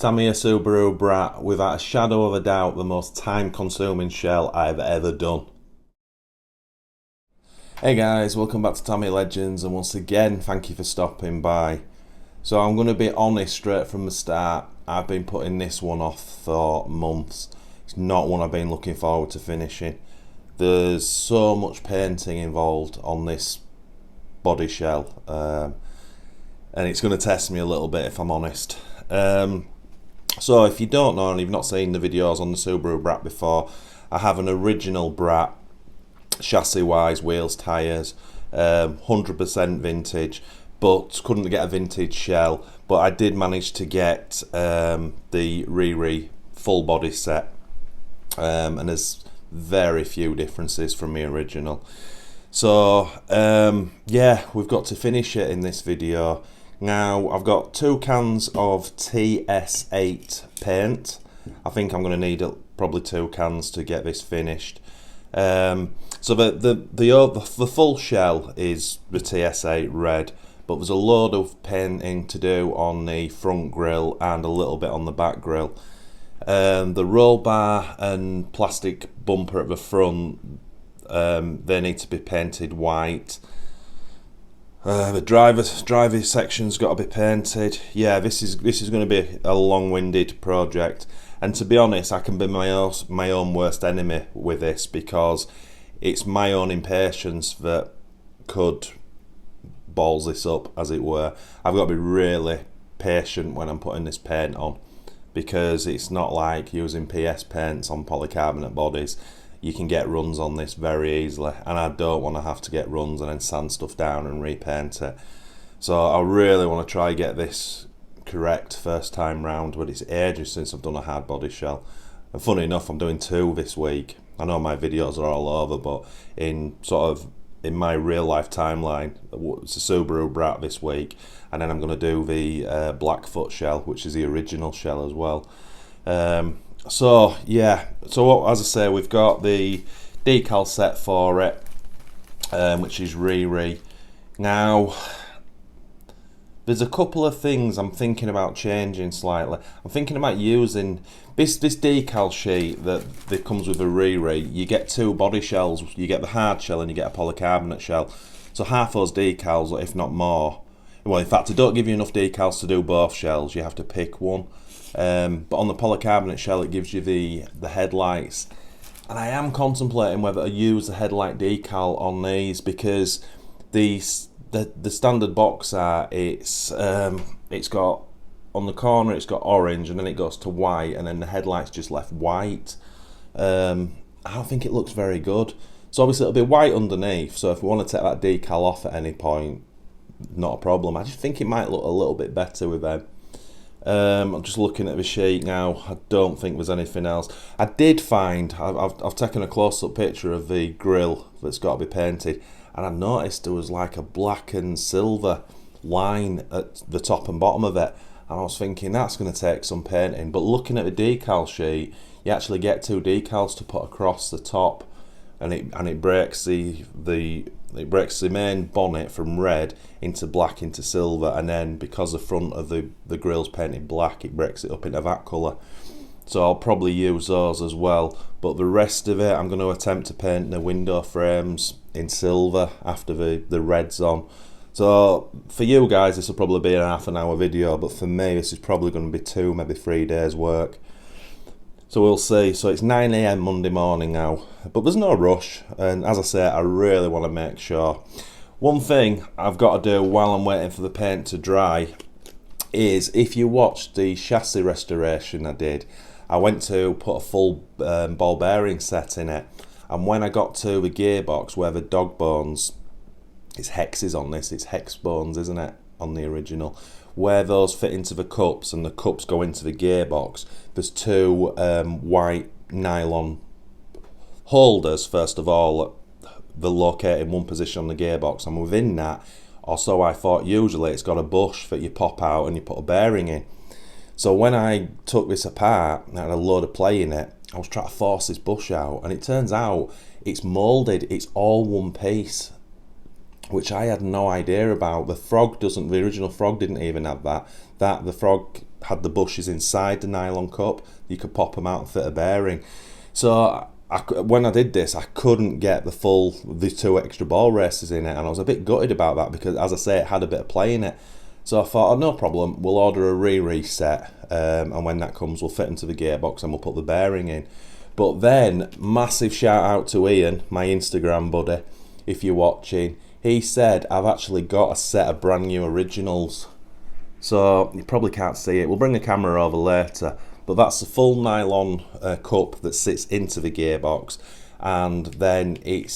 Tamiya Subaru Brat, without a shadow of a doubt, the most time-consuming shell I've ever done. Hey guys, welcome back to Tamiya Legends, and once again, thank you for stopping by. So I'm going to be honest straight from the start, I've been putting this one off for months. It's not one I've been looking forward to finishing. There's so much painting involved on this body shell, and it's going to test me a little bit if I'm honest. So if you don't know and you've not seen the videos on the Subaru Brat before, I have an original Brat, chassis wise, wheels, tyres, 100% vintage, but couldn't get a vintage shell, but I did manage to get the Riri full body set, and there's very few differences from the original. So yeah, we've got to finish it in this video. Now I've got 2 cans of TS8 paint. I think I'm going to need probably 2 cans to get this finished. So the full shell is the TS8 red, but there's a load of painting to do on the front grille and a little bit on the back grille. The roll bar and plastic bumper at the front, they need to be painted white. The driver section's got to be painted. Yeah, this is going to be a long-winded project, and to be honest, I can be my own worst enemy with this, because it's my own impatience that could balls this up, as it were. I've got to be really patient when I'm putting this paint on, because it's not like using PS paints on polycarbonate bodies. You can get runs on this very easily, and I don't want to have to get runs and then sand stuff down and repaint it. So I really want to try get this correct first time round, but it's ages since I've done a hard body shell. And funny enough, I'm doing 2 this week. I know my videos are all over, but in my real life timeline, it's a Subaru Brat this week, and then I'm going to do the Blackfoot shell, which is the original shell as well. So yeah, so as I say, we've got the decal set for it, which is Riri. Now, there's a couple of things I'm thinking about changing slightly. I'm thinking about using this decal sheet that comes with a Riri. You get 2 body shells. You get the hard shell and you get a polycarbonate shell. So half those decals, if not more. Well, in fact, I don't give you enough decals to do both shells. You have to pick one. But on the polycarbonate shell, it gives you the headlights, and I am contemplating whether to use the headlight decal on these, because the standard box art, it's got on the corner, it's got orange, and then it goes to white, and then the headlights just left white. I don't think it looks very good. So obviously it'll be white underneath, so if we want to take that decal off at any point, not a problem. I just think it might look a little bit better with them. I'm just looking at the sheet now. I don't think there's anything else. I did find, I've taken a close-up picture of the grille that's got to be painted, and I noticed there was like a black and silver line at the top and bottom of it, and I was thinking that's going to take some painting. But looking at the decal sheet, you actually get 2 decals to put across the top, and it breaks the main bonnet from red into black into silver, and then because the front of the grille's painted black, it breaks it up into that colour. So I'll probably use those as well, but the rest of it I'm going to attempt to paint the window frames in silver after the red's on. So for you guys this will probably be a half an hour video, but for me this is probably going to be 2, maybe 3 days work. So we'll see. So it's 9 AM Monday morning now, but there's no rush, and as I say, I really want to make sure. One thing I've got to do while I'm waiting for the paint to dry is, if you watched the chassis restoration I did, I went to put a full ball bearing set in it, and when I got to the gearbox where the dog bones, it's hexes on this, it's hex bones, isn't it, on the original, where those fit into the cups and the cups go into the gearbox, there's 2 white nylon holders. First of all, they're located in one position on the gearbox, and within that, or so I thought, usually it's got a bush that you pop out and you put a bearing in. So when I took this apart and had a load of play in it, I was trying to force this bush out, and it turns out it's moulded, it's all one piece. which I had no idea about. The original Frog didn't even have that. The Frog had the bushes inside the nylon cup. You could pop them out and fit a bearing. So when I did this, I couldn't get the 2 extra ball races in it, and I was a bit gutted about that because, as I say, it had a bit of play in it. So I thought, oh, no problem, we'll order a re-reset, and when that comes, we'll fit them to the gearbox and we'll put the bearing in. But then, massive shout out to Ian, my Instagram buddy, if you're watching. He said, I've actually got a set of brand new originals. So you probably can't see it. We'll bring the camera over later. But that's the full nylon cup that sits into the gearbox. And then it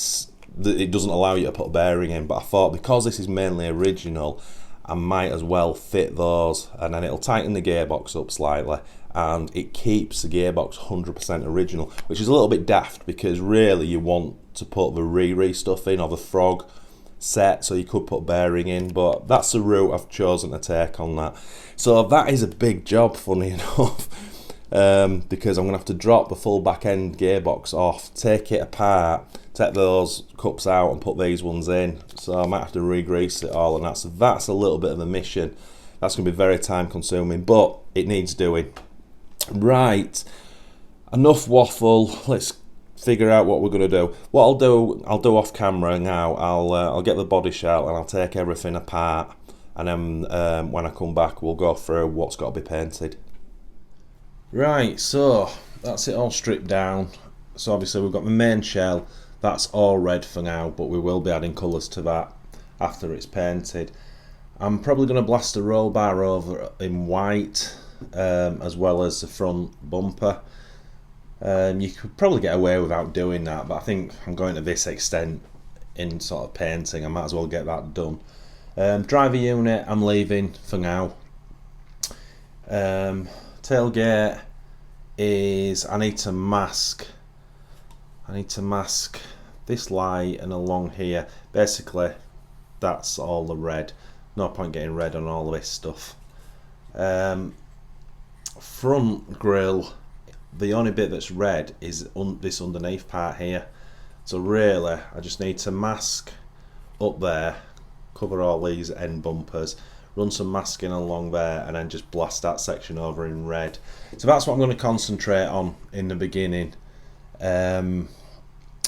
doesn't allow you to put a bearing in. But I thought, because this is mainly original, I might as well fit those. And then it'll tighten the gearbox up slightly. And it keeps the gearbox 100% original. Which is a little bit daft, because really you want to put the re stuff in, or the Frog set, so you could put bearing in, but that's the route I've chosen to take on that. So that is a big job, funny enough, because I'm going to have to drop the full back end gearbox off, take it apart, take those cups out and put these ones in. So I might have to re-grease it all, and that's a little bit of a mission. That's going to be very time consuming, but it needs doing. Right, enough waffle. Let's figure out what we're going to do. What I'll do off camera now. I'll get the body shell and I'll take everything apart, and then when I come back, we'll go through what's got to be painted. Right, so that's it all stripped down. So obviously we've got the main shell. That's all red for now, but we will be adding colours to that after it's painted. I'm probably going to blast the roll bar over in white, as well as the front bumper. You could probably get away without doing that, but I think I'm going to this extent in sort of painting, I might as well get that done. Driver unit I'm leaving for now. Tailgate is, I need to mask this light and along here. Basically that's all the red. No point getting red on all of this stuff. Front grille, the only bit that's red is this underneath part here. So really, I just need to mask up there, cover all these end bumpers, run some masking along there, and then just blast that section over in red. So that's what I'm going to concentrate on in the beginning. I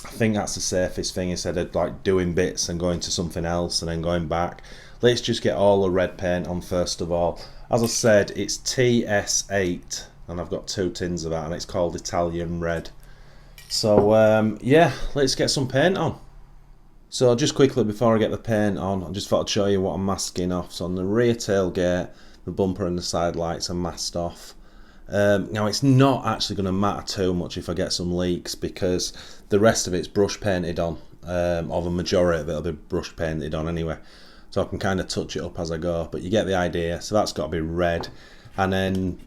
think that's the safest thing, instead of like doing bits and going to something else and then going back. Let's just get all the red paint on first of all. As I said, it's TS8. And I've got 2 tins of that, and it's called Italian Red. So yeah, let's get some paint on. So just quickly before I get the paint on, I just thought I'd show you what I'm masking off. So on the rear tailgate, the bumper and the side lights are masked off. Now it's not actually going to matter too much if I get some leaks, because the rest of it's brush painted on, or the majority of it will be brush painted on anyway. So I can kind of touch it up as I go, but you get the idea. So that's got to be red. And then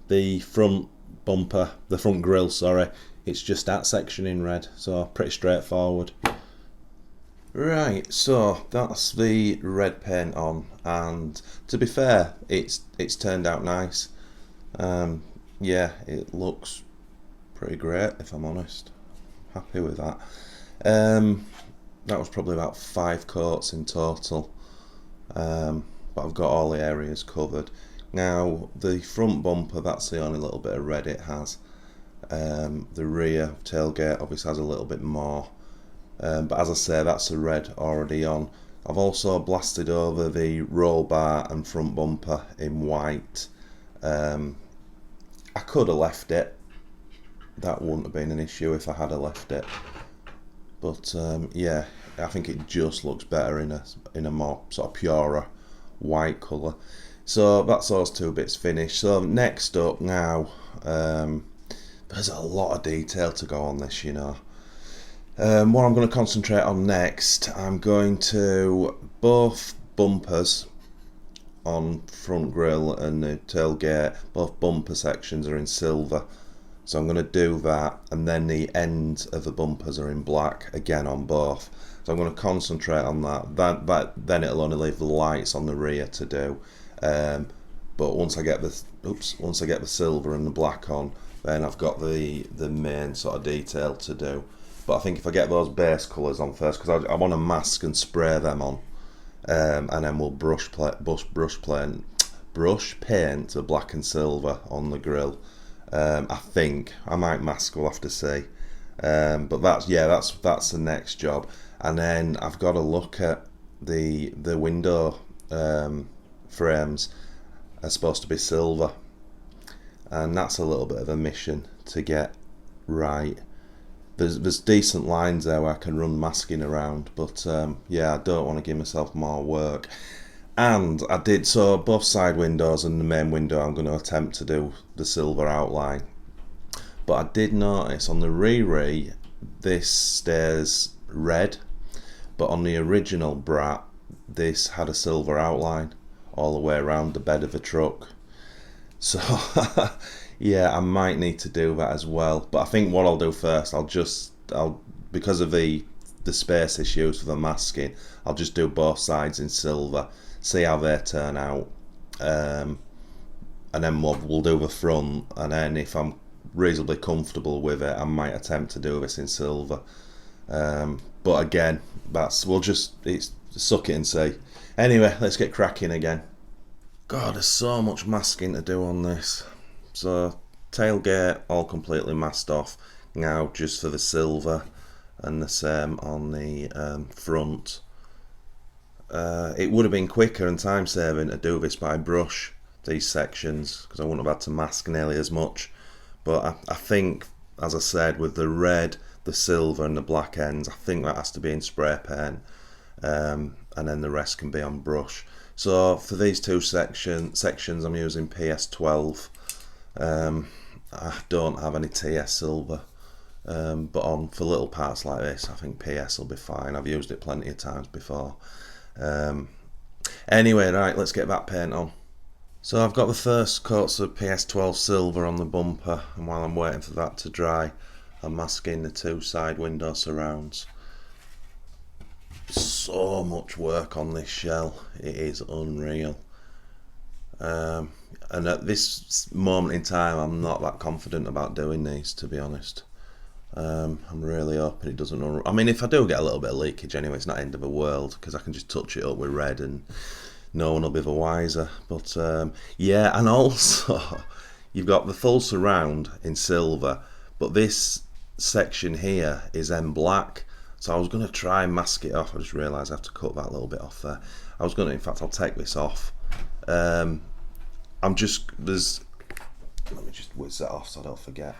the front bumper, the front grille, sorry, it's just that section in red. So pretty straightforward. Right, so that's the red paint on, and to be fair, it's turned out nice. Yeah, it looks pretty great, if I'm honest. Happy with that. That was probably about 5 coats in total, but I've got all the areas covered. Now the front bumper, that's the only little bit of red it has. The rear tailgate obviously has a little bit more, but as I say, that's the red already on. I've also blasted over the roll bar and front bumper in white. I could have left it, that wouldn't have been an issue if I had left it, but yeah, I think it just looks better in a more sort of purer white colour. So that's those 2 bits finished. So next up now, there's a lot of detail to go on this, you know. What I'm going to concentrate on next, I'm going to, both bumpers on front grille and the tailgate, both bumper sections are in silver. So I'm going to do that, and then the ends of the bumpers are in black again on both. So I'm going to concentrate on that. Then it'll only leave the lights on the rear to do. But once I get the silver and the black on, then I've got the main sort of detail to do. But I think if I get those base colours on first, because I want to mask and spray them on, and then we'll brush paint the black and silver on the grill. I think I might mask. We'll have to see. But that's the next job, and then I've got to look at the window frames are supposed to be silver, and that's a little bit of a mission to get right. There's decent lines there where I can run masking around, but yeah, I don't want to give myself more work. And I did, so both side windows and the main window I'm going to attempt to do the silver outline. But I did notice on the re this stays red, but on the original Brat this had a silver outline all the way around the bed of a truck. So yeah, I might need to do that as well. But I think what I'll do first, I'll because of the space issues for the masking, I'll just do both sides in silver, see how they turn out, and then we'll do the front, and then if I'm reasonably comfortable with it, I might attempt to do this in silver. But again, it's suck it and see. Anyway, let's get cracking again. God, there's so much masking to do on this. So tailgate all completely masked off now, just for the silver, and the same on the front. It would have been quicker and time saving to do this by brush, these sections, because I wouldn't have had to mask nearly as much. But I think, as I said, with the red, the silver and the black ends, I think that has to be in spray paint, and then the rest can be on brush. So for these two sections I'm using PS12. I don't have any TS silver, but for little parts like this I think PS will be fine. I've used it plenty of times before. Anyway, right, let's get that paint on. So I've got the first coats of PS12 silver on the bumper, and while I'm waiting for that to dry, I'm masking the two side window surrounds. So much work on this shell, it is unreal. And at this moment in time I'm not that confident about doing these, to be honest. I'm really hoping it doesn't run. I mean, if I do get a little bit of leakage anyway, it's not the end of the world, because I can just touch it up with red and no one will be the wiser. But yeah, and also you've got the full surround in silver, but this section here is in black. So I was going to try and mask it off. I just realised I have to cut that little bit off there. I was going to, in fact, I'll take this off. Let me just whiz that off so I don't forget.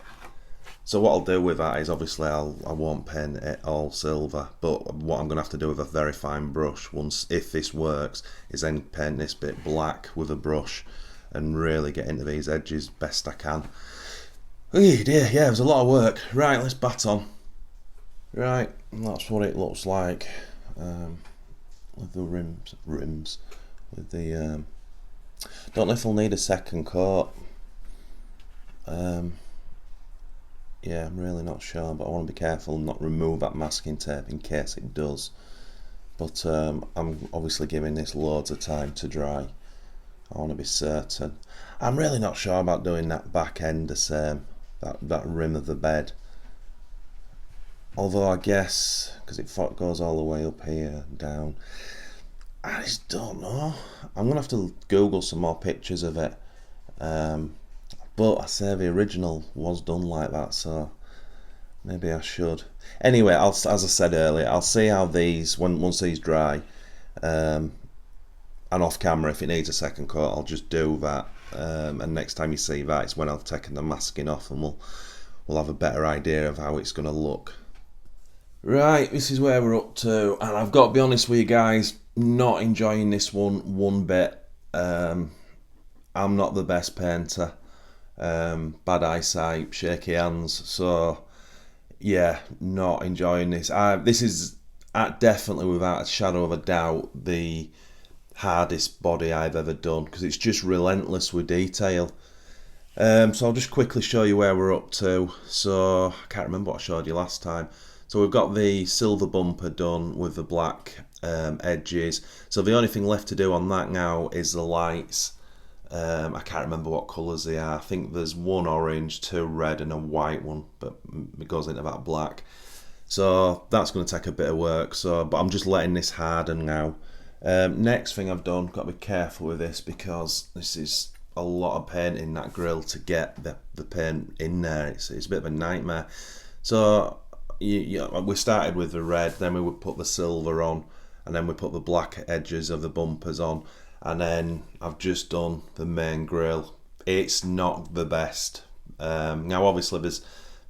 So what I'll do with that is, obviously I won't paint it all silver, but what I'm going to have to do with a very fine brush, once, if this works, is then paint this bit black with a brush and really get into these edges best I can. Oh dear, yeah, it was a lot of work. Right, let's bat on. Right, that's what it looks like with the rims with the don't know if I'll need a second coat. Yeah, I'm really not sure, but I want to be careful and not remove that masking tape in case it does. But I'm obviously giving this loads of time to dry. I want to be certain. I'm really not sure about doing that back end the same, that rim of the bed. Although I guess, because it goes all the way up here and down, I just don't know. I'm going to have to Google some more pictures of it. But I say the original was done like that, so maybe I should. Anyway, as I said earlier, I'll see how these, once these dry, and off camera, if it needs a second coat, I'll just do that. And next time you see that, it's when I've taken the masking off, and we'll have a better idea of how it's going to look. Right, this is where we're up to, and I've got to be honest with you guys, not enjoying this one bit. I'm not the best painter. Bad eyesight, shaky hands, so yeah, not enjoying this. This is definitely, without a shadow of a doubt, the hardest body I've ever done, because it's just relentless with detail. So I'll just quickly show you where we're up to. So I can't remember what I showed you last time. So we've got the silver bumper done with the black edges. So the only thing left to do on that now is the lights. I can't remember what colours they are. I think there's one orange, two red and a white one, but it goes into that black. So that's going to take a bit of work. But I'm just letting this harden now. Next thing I've done, got to be careful with this because this is a lot of paint in that grill to get the paint in there. It's a bit of a nightmare. So we started with the red, then we would put the silver on, and then we put the black edges of the bumpers on, and then I've just done the main grille. It's not the best. Now obviously there's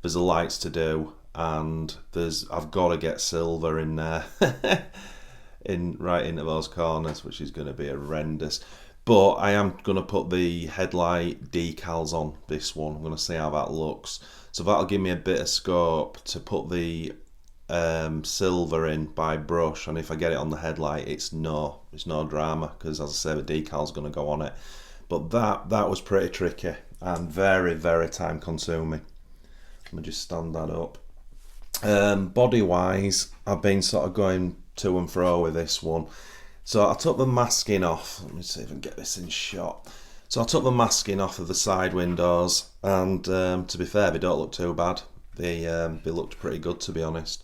the lights to do, and I've got to get silver in there right into those corners, which is going to be horrendous. But I am going to put the headlight decals on this one. I'm going to see how that looks. So that'll give me a bit of scope to put the silver in by brush, and if I get it on the headlight, it's no drama, because as I say, the decal's going to go on it. But that was pretty tricky and very, very time consuming. Let me just stand that up. Body wise, I've been sort of going to and fro with this one. So I took the masking off. Let me see if I can get this in shot. So I took the masking off of the side windows, and to be fair, they don't look too bad. They looked pretty good, to be honest.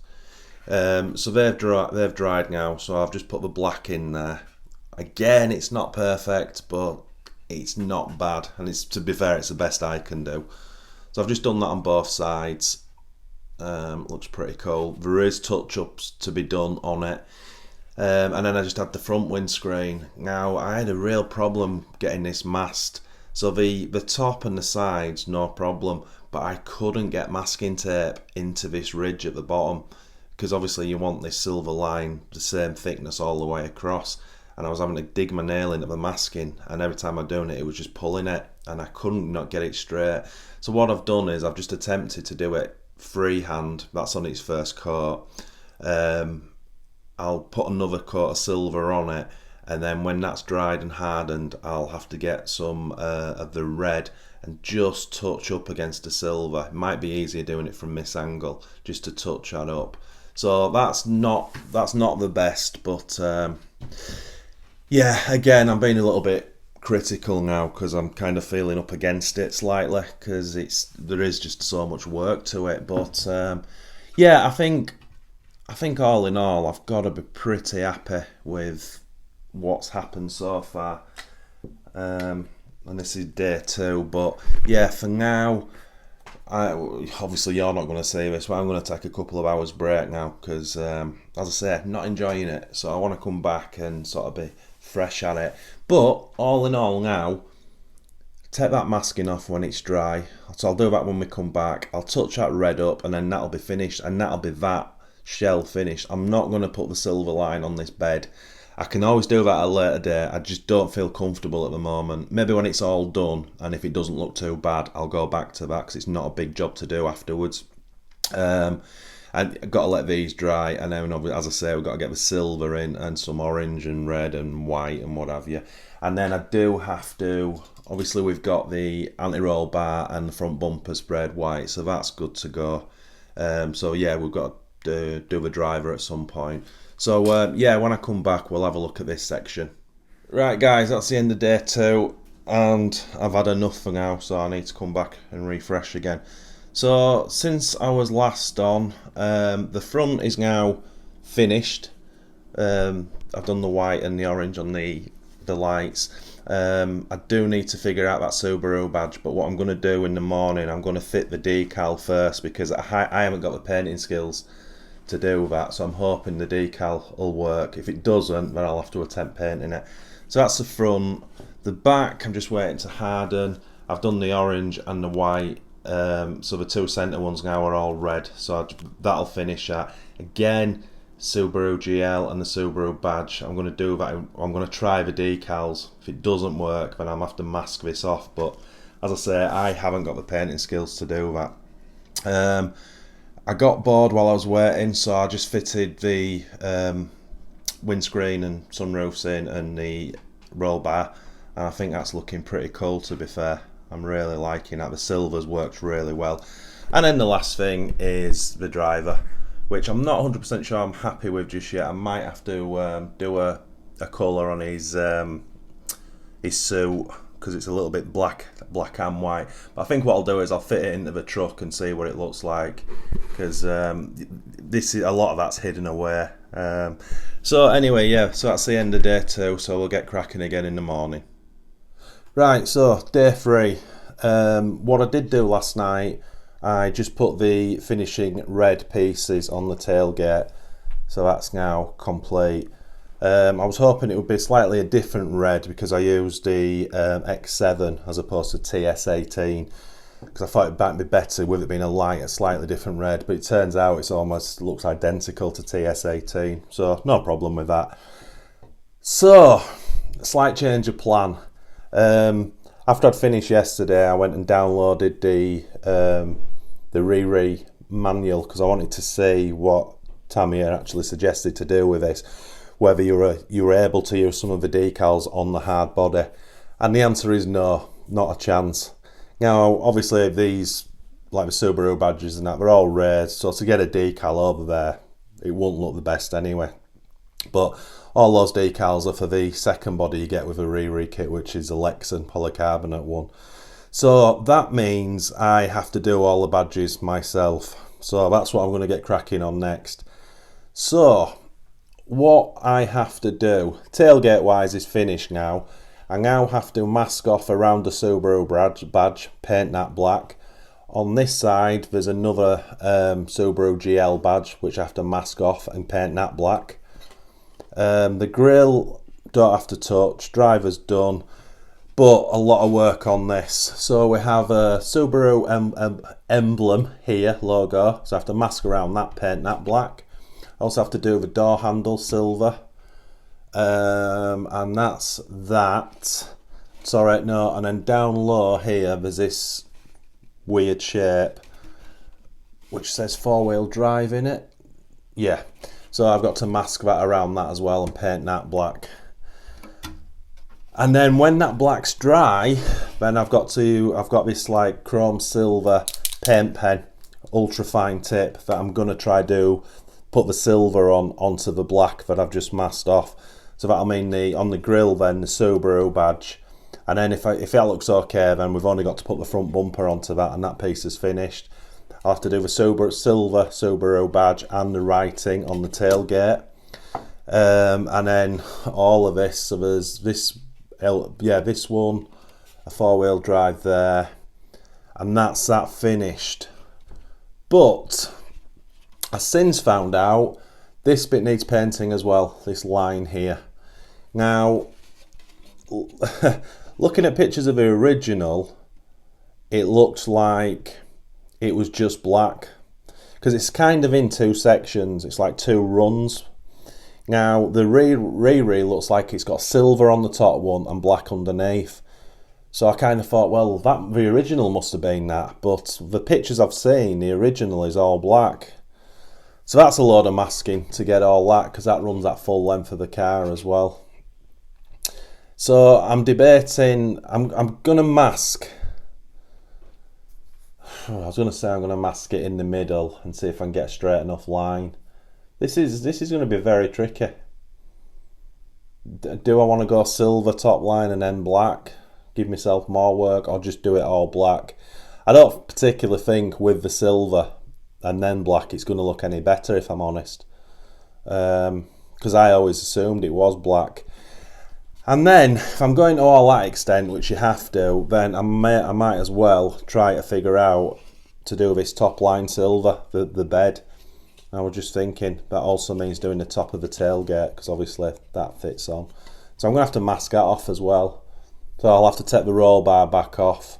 So they've dried now. So I've just put the black in there. Again, it's not perfect, but it's not bad, and to be fair, it's the best I can do. So I've just done that on both sides. Looks pretty cool. There is touch-ups to be done on it. And then I just had the front windscreen. Now, I had a real problem getting this masked. So the top and the sides, no problem, but I couldn't get masking tape into this ridge at the bottom, because obviously you want this silver line the same thickness all the way across, and I was having to dig my nail into the masking, and every time I'm doing it, it was just pulling it, and I couldn't not get it straight. So what I've done is I've just attempted to do it freehand. That's on its first coat. I'll put another coat of silver on it, and then when that's dried and hardened, I'll have to get some of the red and just touch up against the silver. It might be easier doing it from this angle, just to touch that up. So that's not the best, but yeah, again, I'm being a little bit critical now because I'm kind of feeling up against it slightly, because there is just so much work to it. But yeah, I think all in all, I've got to be pretty happy with what's happened so far. And this is day 2, but yeah, for now, obviously you're not going to see this, but I'm going to take a couple of hours break now, because as I say, I'm not enjoying it, so I want to come back and sort of be fresh at it. But all in all now, take that masking off when it's dry, so I'll do that when we come back. I'll touch that red up, and then that'll be finished, and that'll be that shell finished. I'm not going to put the silver line on this bed. I can always do that at a later date. I just don't feel comfortable at the moment. Maybe when it's all done, and if it doesn't look too bad, I'll go back to that, because it's not a big job to do afterwards. And I've got to let these dry, and then, as I say, we've got to get the silver in, and some orange and red and white and what have you. And then I do have to, obviously we've got the anti-roll bar and the front bumper sprayed white, so that's good to go. So yeah, we've got to do the driver at some point. So yeah, when I come back, we'll have a look at this section. Right guys, that's the end of day 2, and I've had enough for now, so I need to come back and refresh again. So since I was last on, the front is now finished. I've done the white and the orange on the lights. I do need to figure out that Subaru badge, but what I'm going to do in the morning, I'm going to fit the decal first, because I haven't got the painting skills to do that, so I'm hoping the decal will work. If it doesn't, then I'll have to attempt painting it. So that's the front. The back, I'm just waiting to harden. I've done the orange and the white, so the 2 centre ones now are all red, so that'll finish that. Again, Subaru GL and the Subaru badge, I'm going to do that. I'm going to try the decals. If it doesn't work, then I'll have to mask this off, but as I say, I haven't got the painting skills to do that. I got bored while I was waiting, so I just fitted the windscreen and sunroofs in and the roll bar, and I think that's looking pretty cool, to be fair. I'm really liking that. The silver's worked really well. And then the last thing is the driver, which I'm not 100% sure I'm happy with just yet. I might have to do a colour on his suit, because it's a little bit black and white. But I think what I'll do is I'll fit it into the truck and see what it looks like, because this is a lot of that's hidden away. So anyway, yeah, so that's the end of day 2, so we'll get cracking again in the morning. Right, so day 3. What I did do last night, I just put the finishing red pieces on the tailgate, so that's now complete. I was hoping it would be slightly a different red because I used the X7 as opposed to TS18, because I thought it might be better with it being a slightly different red, but it turns out it almost looks identical to TS18, so no problem with that. So, slight change of plan. After I'd finished yesterday, I went and downloaded the Riri manual because I wanted to see what Tamiya actually suggested to do with this, whether you were able to use some of the decals on the hard body, and the answer is no, not a chance. Now, obviously, these, like the Subaru badges and that, they're all raised, so to get a decal over there, it won't look the best anyway. But all those decals are for the second body you get with a Riri kit, which is a Lexan polycarbonate one. So that means I have to do all the badges myself. So that's what I'm going to get cracking on next. So what I have to do, tailgate wise, is finished now. I now have to mask off around the Subaru badge, paint that black. On this side there's another Subaru GL badge which I have to mask off and paint that black. The grille don't have to touch, driver's done, but a lot of work on this. So we have a Subaru emblem here, logo, so I have to mask around that, paint that black. I also have to do the door handle silver, and that's that. Sorry, no, and then down low here there's this weird shape which says 4-wheel drive in it. Yeah, so I've got to mask that around that as well and paint that black. And then when that black's dry, then I've got this like chrome silver paint pen, ultra fine tip, that I'm gonna try put the silver onto the black that I've just masked off. So that'll mean on the grille then the Subaru badge, and then if that looks okay, then we've only got to put the front bumper onto that, and that piece is finished. I'll have to do the silver Subaru badge and the writing on the tailgate, and then all of this. So there's this one, a 4-wheel drive there, and that's that finished. But I've since found out this bit needs painting as well, this line here. Now, looking at pictures of the original, it looks like it was just black, because it's kind of in 2 sections, it's like 2 runs. Now, the Riri looks like it's got silver on the top one and black underneath. So I kind of thought, well, the original must have been that, but the pictures I've seen, the original is all black. So that's a load of masking to get all that, because that runs that full length of the car as well. So I'm debating, I'm going to mask. I was going to say I'm going to mask it in the middle and see if I can get a straight enough line. This is going to be very tricky. Do I want to go silver top line and then black, give myself more work, or just do it all black? I don't particularly think with the silver and then black it's going to look any better, if I'm honest, because I always assumed it was black. And then if I'm going to all that extent, which you have to, then I might as well try to figure out to do this top line silver, the bed. I was just thinking that also means doing the top of the tailgate, because obviously that fits on. So I'm going to have to mask that off as well. So I'll have to take the roll bar back off.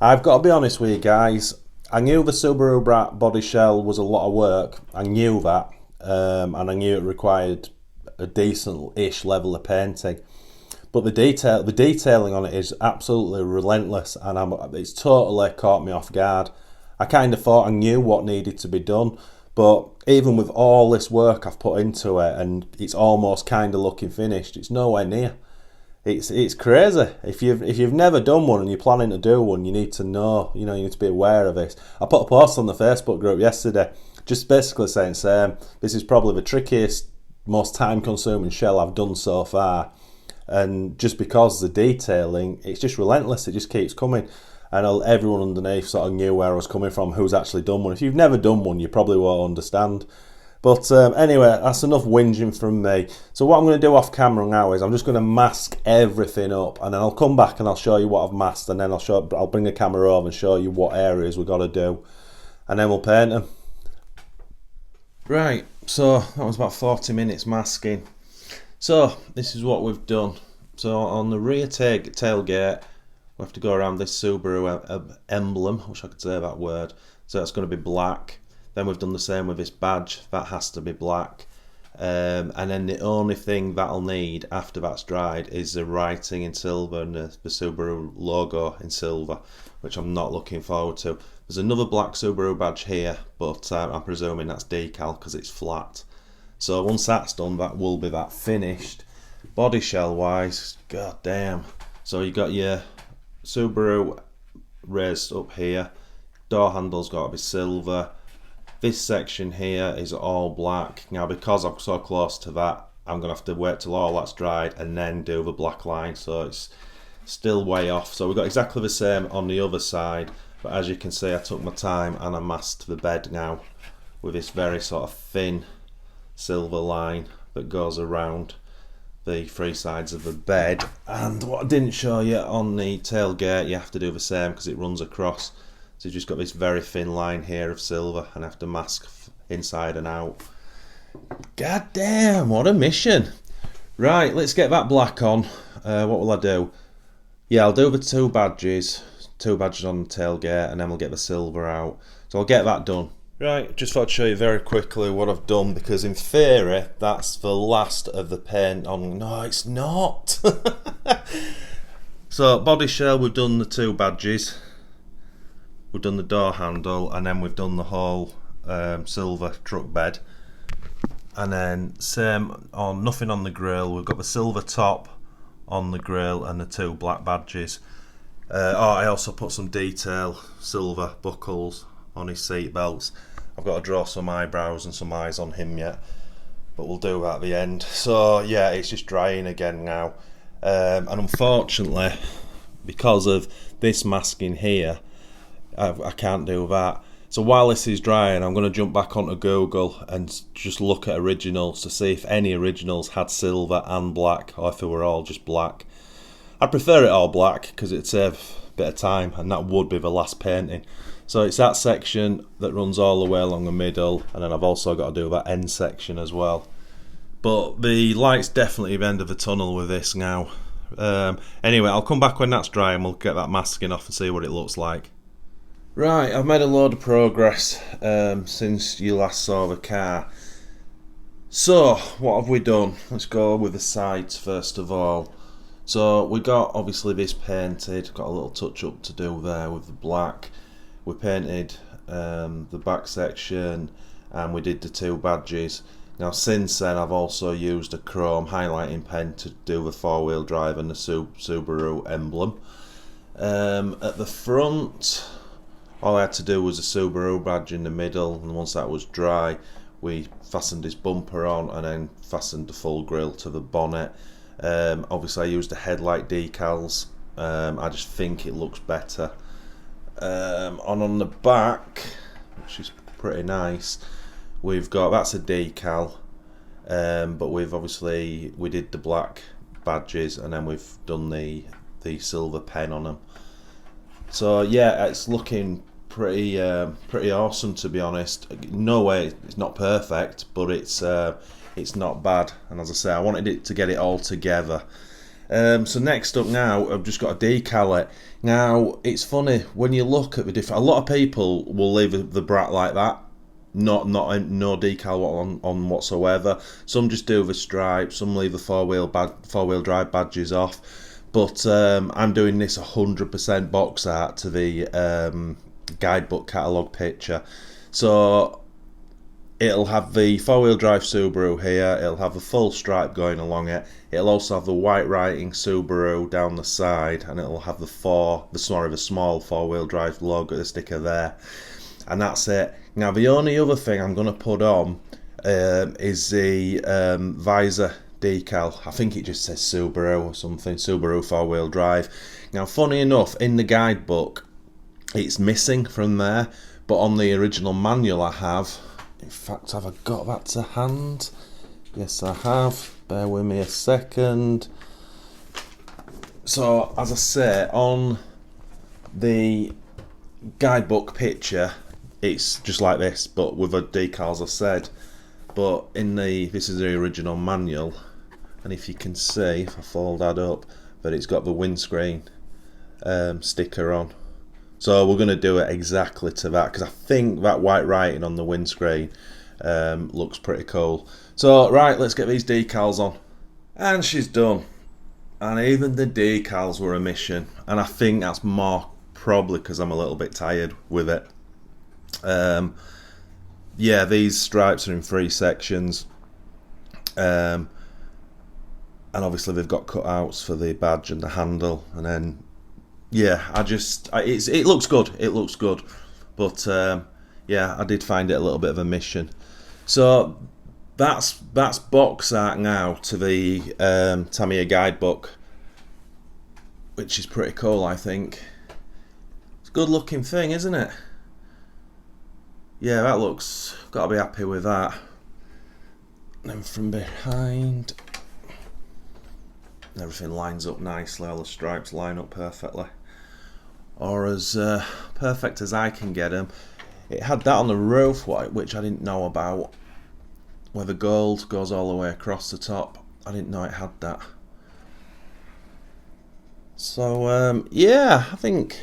I've got to be honest with you guys, I knew the Subaru Brat body shell was a lot of work. I knew that, and I knew it required a decent-ish level of painting. But the detailing on it is absolutely relentless, and it's totally caught me off guard. I kind of thought I knew what needed to be done, but even with all this work I've put into it, and it's almost kind of looking finished, it's nowhere near. It's crazy. If you've never done one and you're planning to do one, you need to know, you need to be aware of this. I put a post on the Facebook group yesterday, just basically saying, Sam, this is probably the trickiest, most time-consuming shell I've done so far. and just because the detailing, it's just relentless. It just keeps coming, and everyone underneath sort of knew where I was coming from, who's actually done one. If you've never done one, you probably won't understand. But anyway, that's enough whinging from me. So what I'm going to do off camera now is I'm just going to mask everything up, and then I'll come back and I'll show you what I've masked, and then I'll bring the camera over and show you what areas we've got to do, and then we'll paint them. Right, so that was about 40 minutes masking. So this is what we've done. So on the rear tailgate, we have to go around this Subaru emblem, I wish I could say that word. So that's going to be black. Then we've done the same with this badge, that has to be black. And then the only thing that'll need after that's dried is the writing in silver and the Subaru logo in silver, which I'm not looking forward to. There's another black Subaru badge here, but I'm presuming that's decal because it's flat. So once that's done, that will be that finished. Body shell wise, god damn. So you got your Subaru raised up here, door handle's got to be silver. This section here is all black. Now because I'm so close to that, I'm going to have to wait till all that's dried and then do the black line, so it's still way off. So we've got exactly the same on the other side, but as you can see I took my time and I masked the bed now with this very sort of thin silver line that goes around the three sides of the bed. And what I didn't show you on the tailgate, you have to do the same because it runs across. So you've just got this very thin line here of silver and have to mask inside and out. God damn, what a mission. Right, let's get that black on. What will I do? Yeah, I'll do the two badges on the tailgate, and then we'll get the silver out. So I'll get that done. Right, just thought I'd show you very quickly what I've done, because in theory that's the last of the paint on. No, it's not. So body shell, we've done the two badges, we've done the door handle, and then we've done the whole silver truck bed. And then same on, nothing on the grille. We've got the silver top on the grille and the two black badges. I also put some detail silver buckles on his seat belts. I've got to draw some eyebrows and some eyes on him yet, but we'll do that at the end. So yeah, it's just drying again now, and unfortunately because of this masking here, I can't do that. So while this is drying, I'm going to jump back onto Google and just look at originals to see if any originals had silver and black, or if they were all just black. I'd prefer it all black because it'd save a bit of time, and that would be the last painting. So it's that section that runs all the way along the middle, and then I've also got to do that end section as well. But the light's definitely the end of the tunnel with this now. Anyway, I'll come back when that's dry and we'll get that masking off and see what it looks like. Right, I've made a load of progress since you last saw the car. So, what have we done? Let's go with the sides first of all. So, we got obviously this painted, got a little touch up to do there with the black. We painted the back section, and we did the two badges. Now since then I've also used a chrome highlighting pen to do the four-wheel drive and the Subaru emblem. At the front, all I had to do was a Subaru badge in the middle, and once that was dry we fastened his bumper on and then fastened the full grille to the bonnet. Obviously I used the headlight decals. I just think it looks better. On the back, which is pretty nice, we've got, that's a decal, but we did the black badges and then we've done the silver pen on them. So yeah, it's looking pretty awesome, to be honest. No way, it's not perfect, but it's not bad. And as I say, I wanted it to get it all together. So next up now, I've just got to decal it. Now it's funny when you look at the different. A lot of people will leave the Brat like that, no decal on whatsoever. Some just do the stripes. Some leave the four-wheel drive badges off. But I'm doing this 100% box art to the guidebook catalogue picture. So it'll have the four-wheel drive Subaru here, it'll have the full stripe going along it, it'll also have the white writing Subaru down the side, and it'll have the small four-wheel drive logo, the sticker there, and that's it. Now the only other thing I'm going to put on is the visor decal. I think it just says Subaru or something, Subaru 4-wheel drive. Now, funny enough, in the guidebook, it's missing from there, but on the original manual I have, in fact, have I got that to hand? Yes, I have. Bear with me a second. So, as I say, on the guidebook picture, it's just like this, but with the decals I said. But in this is the original manual, and if you can see, if I fold that up, that it's got the windscreen sticker on. So we're going to do it exactly to that, because I think that white writing on the windscreen looks pretty cool. So right, let's get these decals on. And she's done. And even the decals were a mission, and I think that's more probably because I'm a little bit tired with it. Yeah, these stripes are in 3 sections, and obviously they've got cutouts for the badge and the handle, and then yeah, it looks good. It looks good, but yeah, I did find it a little bit of a mission. So that's box art now to the Tamiya guidebook, which is pretty cool, I think. It's a good looking thing, isn't it? Yeah, that looks, gotta be happy with that. And then from behind, everything lines up nicely, all the stripes line up perfectly, or as perfect as I can get them. It had that on the roof, which I didn't know about, where the gold goes all the way across the top. I didn't know it had that. So yeah, I think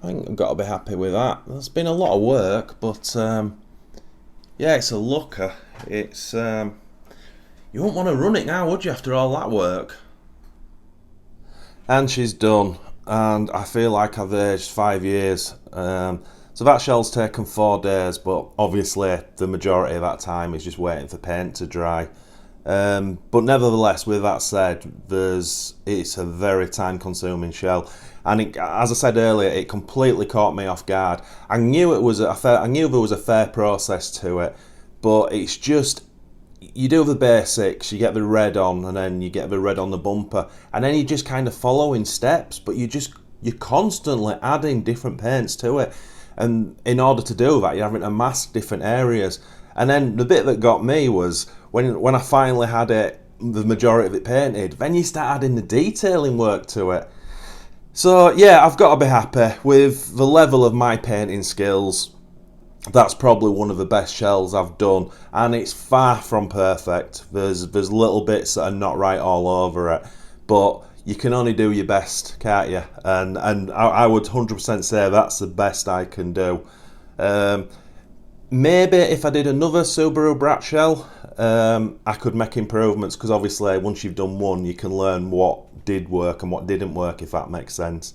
I've got to be happy with that. There's been a lot of work, but yeah, it's a looker. It's you wouldn't want to run it now, would you, after all that work? And she's done, and I feel like I've aged 5 years. So that shell's taken 4 days, but obviously the majority of that time is just waiting for paint to dry. But nevertheless, with that said, it's a very time-consuming shell, and as I said earlier, it completely caught me off guard. I knew there was a fair process to it, but it's just, you do the basics, you get the red on, and then you get the red on the bumper, and then you just kind of follow in steps, but you're constantly adding different paints to it, and in order to do that, you're having to mask different areas. And then the bit that got me was when I finally had the majority of it painted, then you start adding the detailing work to it. So yeah, I've got to be happy with the level of my painting skills. That's probably one of the best shells I've done, and it's far from perfect. There's little bits that are not right all over it, but you can only do your best, can't you? And I would 100% say that's the best I can do. Maybe if I did another Subaru Brat shell, I could make improvements, because obviously once you've done one, you can learn what did work and what didn't work, if that makes sense.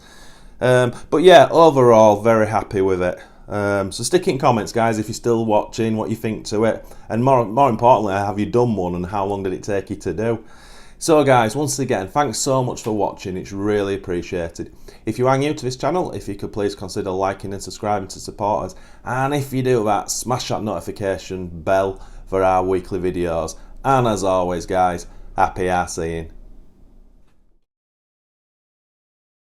But yeah, overall, very happy with it. So stick in comments, guys, if you're still watching, what you think to it, and more importantly, have you done one, and how long did it take you to do? So guys, once again, thanks so much for watching, it's really appreciated. If you are new to this channel, if you could please consider liking and subscribing to support us, and if you do that, smash that notification bell for our weekly videos. And as always guys, happy RCing.